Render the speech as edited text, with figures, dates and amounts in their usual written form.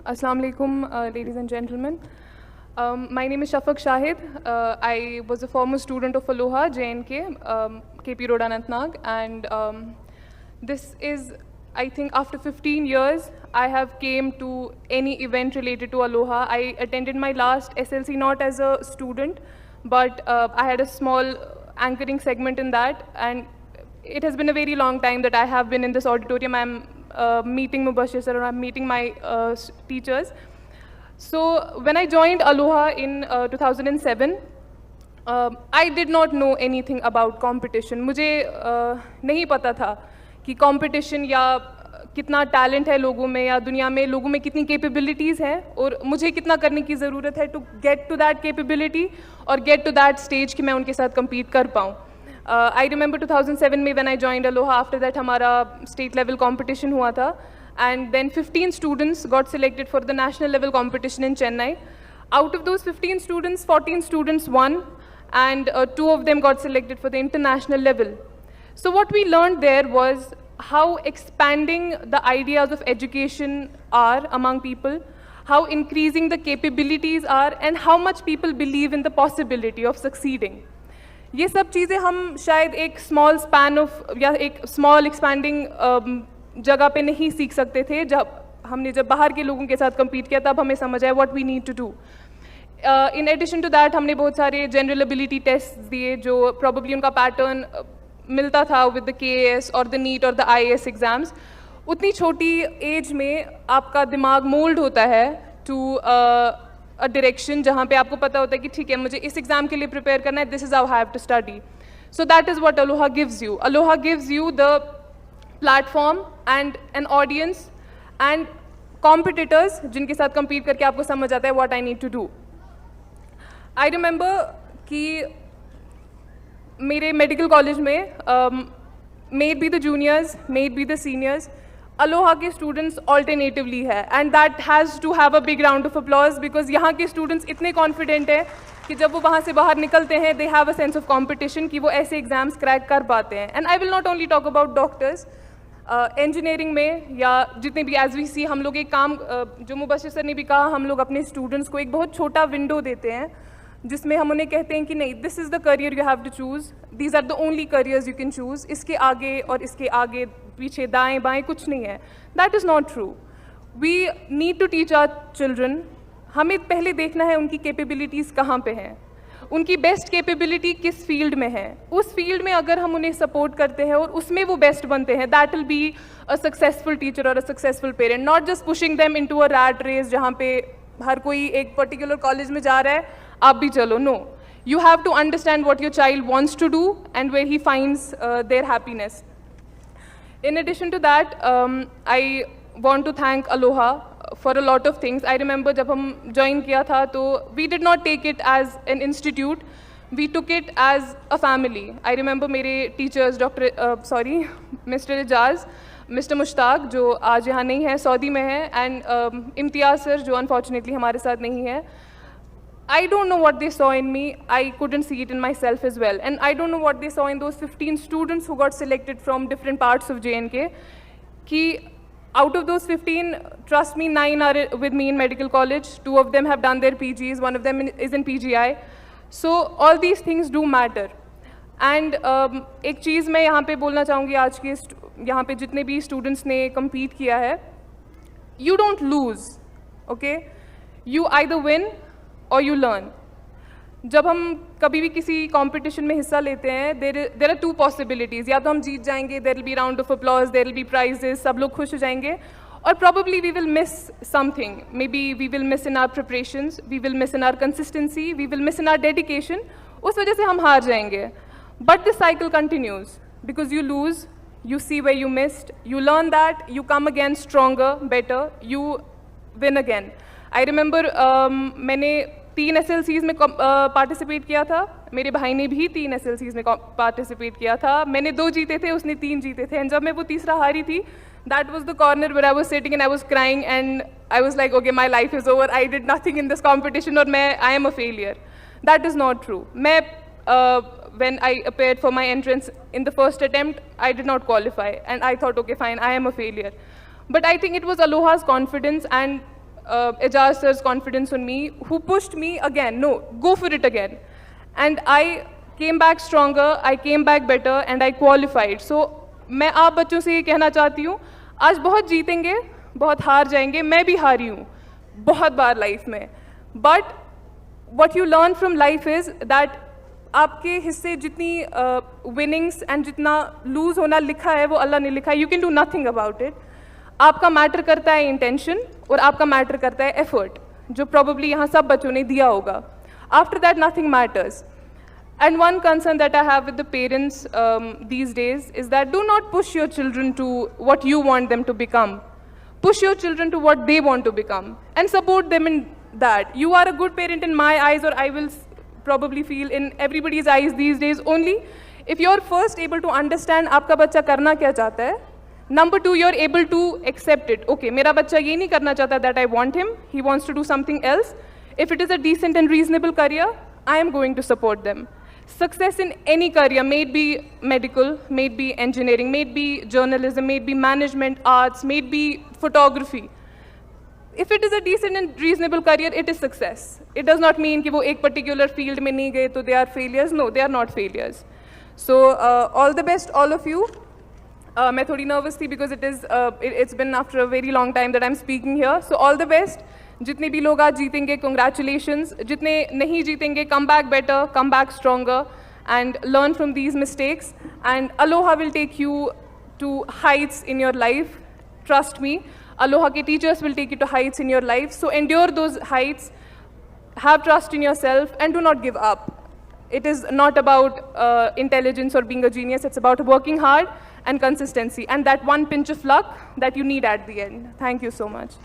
Assalamu alaikum, ladies and gentlemen. My name is Shafaq Shahid. I was a former student of Aloha, JNK, KP Road Anantnag, and this is, I think, after 15 years, I have came to any event related to Aloha. I attended my last SLC not as a student, but I had a small anchoring segment in that, and it has been a very long time that I have been in this auditorium. I'm meeting Mubashir sir, or I'm meeting my teachers. So when I joined Aloha in 2007, I did not know anything about competition. मुझे नहीं पता था कि competition या कितना talent है लोगों में या दुनिया में लोगों में कितनी capabilities हैं और मुझे कितना करने की ज़रूरत है to get to that capability और get to that stage कि मैं उनके साथ compete कर पाऊँ. I remember 2007 में when I joined Aloha, after that हमारा state level competition हुआ था, and then 15 students got selected for the national level competition in Chennai. Out of those 15 students, 14 students won, and 2 of them got selected for the international level. So what we learned there was how expanding the ideas of education are among people, how increasing the capabilities are, and how much people believe in the possibility of succeeding. ये सब चीज़ें हम शायद एक small span of या एक small expanding जगह पे नहीं सीख सकते थे. जब बाहर के लोगों के साथ compete किया तब हमें समझ आया what we need to do. In addition to that, हमने बहुत सारे general ability tests दिए जो probably उनका pattern मिलता था with the KAS और the NEET और the IAS exams. उतनी छोटी एज में आपका दिमाग मोल्ड होता है to a direction जहाँ पे आपको पता होता है कि ठीक है मुझे इस एग्ज़ाम के लिए प्रिपेयर करना है, this is how I have to study. So that is what Aloha gives you. Aloha gives you the platform and an audience and competitors जिनके साथ compete करके आपको समझ आता है what I need to do. I remember कि मेरे medical college में may it be the juniors, may it be the seniors, Aloha के students alternatively है, and that has to have a big round of applause because यहाँ के students इतने confident हैं कि जब वो वहाँ से बाहर निकलते हैं they have a sense of competition कि वो ऐसे exams crack कर पाते हैं. And I will not only talk about doctors, engineering में या जितने भी as we see हम लोग एक काम जो मुबशिर सर ने भी कहा हम लोग अपने students को एक बहुत छोटा window देते हैं जिसमें हम उन्हें कहते हैं कि नहीं this is the career you have to choose, these are the only careers you can choose, इसके आगे और इसके आगे पीछे दाएं बाएं कुछ नहीं है. That is not true. We need to teach our children. हमें पहले देखना है उनकी capabilities कहाँ पे हैं, उनकी best capability किस field में है. उस field में अगर हम उन्हें support करते हैं और उसमें वो best बनते हैं, that will be a successful teacher or a successful parent. Not just pushing them into a rat race जहाँ पे हर कोई एक particular college में जा रहा है आप भी चलो. No. You have to understand what your child wants to do and where he finds their happiness. In addition to that, I want to thank Aloha for a lot of things. I remember जब हम join किया था तो we did not take it as an institute, we took it as a family. I remember मेरे teachers Mr. Ijaz, Mr. Mushtaq जो आज यहाँ नहीं है, सऊदी में है, and इम्तियाज़ सर जो unfortunately हमारे साथ नहीं है. I don't know what they saw in me, I couldn't see it in myself as well. And I don't know what they saw in those 15 students who got selected from different parts of JNK. Ki out of those 15, trust me, 9 are with me in medical college, 2 of them have done their PGs, 1 of them is in PGI. So all these things do matter. And एक चीज़ मैं यहाँ पे बोलना चाहूँगी आज के यहाँ पे जितने भी students ने compete किया है, you don't lose, okay? You either win or you learn. जब हम कभी भी किसी competition में हिस्सा लेते हैं, there are 2 possibilities. या तो हम जीत जाएंगे, there will be round of applause, there will be prizes, सब लोग खुश हो जाएंगे, और probably we will miss something. Maybe we will miss in our preparations, we will miss in our consistency, we will miss in our dedication. उस वजह से हम हार जाएंगे. But the cycle continues because you lose, you see where you missed, you learn that, you come again stronger, better, you win again. I remember मैंने 3 SLCs में participate किया था, मेरे भाई ने भी 3 SLCs में पार्टिसिपेट किया था. मैंने 2 जीते थे, उसने 3 जीते थे, and जब मैं वो तीसरा हारी थी, that was the corner where I was sitting and I was crying and I was like, okay, my life is over, I did nothing in this competition और I am a failure. That is not true. When I appeared for my entrance in the first attempt, I did not qualify and I thought, okay, fine, I am a failure. But I think it was Aloha's confidence and Ejaz sir's confidence on me, who pushed me again, no, go for it again. And I came back stronger, I came back better, and I qualified. So मैं आप बच्चों से ये कहना चाहती हूँ, आज बहुत जीतेंगे, बहुत हार जाएंगे, मैं भी हारी हूँ बहुत बार लाइफ में. But what you learn from life is that आपके हिस्से जितनी विनिंग्स एंड जितना लूज होना लिखा है वो अल्लाह ने लिखा है. You can do nothing about it. आपका मैटर करता है इंटेंशन और आपका मैटर करता है एफर्ट, जो प्रोबेबली यहाँ सब बच्चों ने दिया होगा. After that nothing matters. And one concern that I have with the parents these days is that do not push your children to what you want them to become. Push your children to what they want to become and support them in that. You are a good parent in my eyes, or I will probably feel in everybody's eyes these days, only if you're first able to understand आपका बच्चा करना क्या चाहता है. Number two, you're able to accept it. Okay, मेरा बच्चा ये नहीं करना चाहता that I want him. He wants to do something else. If it is a decent and reasonable career, I am going to support them. Success in any career, may it be medical, may it be engineering, may it be journalism, may it be management, arts, may it be photography. If it is a decent and reasonable career, it is success. It does not mean कि वो एक particular field में नहीं गए तो they are failures. No, they are not failures. So all the best, all of you. मैं थोड़ी nervous थी because it's been after a very long time that I'm speaking here. So all the best. जितने भी लोग आज जीतेंगे, congratulations. जितने नहीं जीतेंगे, come back better, come back stronger, and learn from these mistakes. And Aloha will take you to heights in your life. Trust me. Aloha ke teachers will take you to heights in your life. So endure those heights, have trust in yourself, and do not give up. It is not about intelligence or being a genius. It's about working hard and consistency, and that one pinch of luck that you need at the end. Thank you so much.